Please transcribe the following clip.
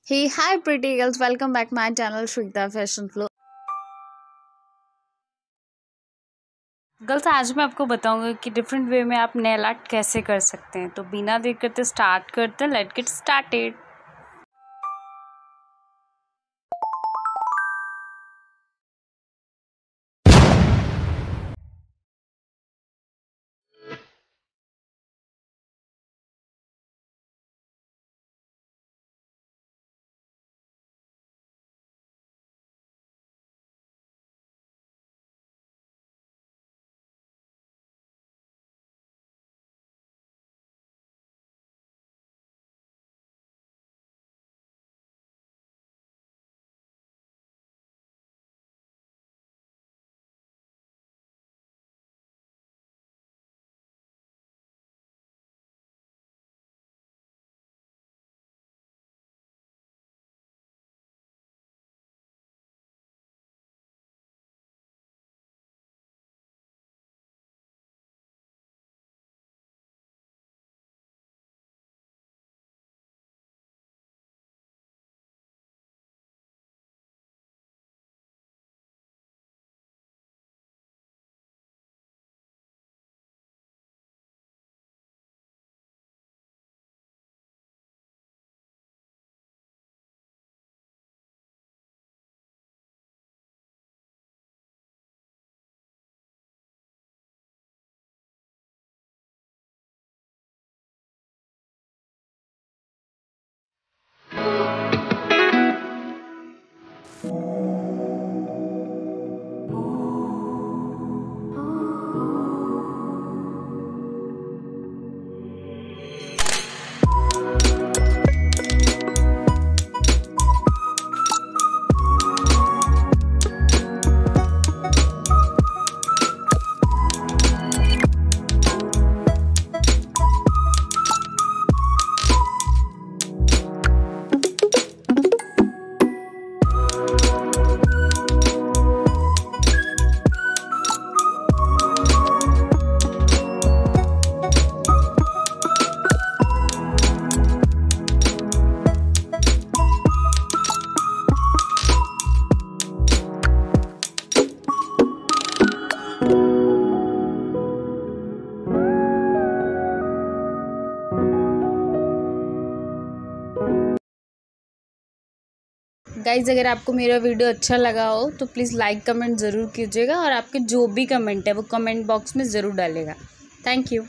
Hey, hi pretty girls, welcome back my channel Swetasfashionflow। Girls आज मैं आपको बताऊंगी कि डिफरेंट वे में आप नेल आर्ट कैसे कर सकते हैं। तो बिना देर करते स्टार्ट करते हैं, लेट्स गेट स्टार्टेड। गाइज अगर आपको मेरा वीडियो अच्छा लगा हो तो प्लीज़ लाइक कमेंट ज़रूर कीजिएगा और आपके जो भी कमेंट है वो कमेंट बॉक्स में ज़रूर डालेगा। Thank you.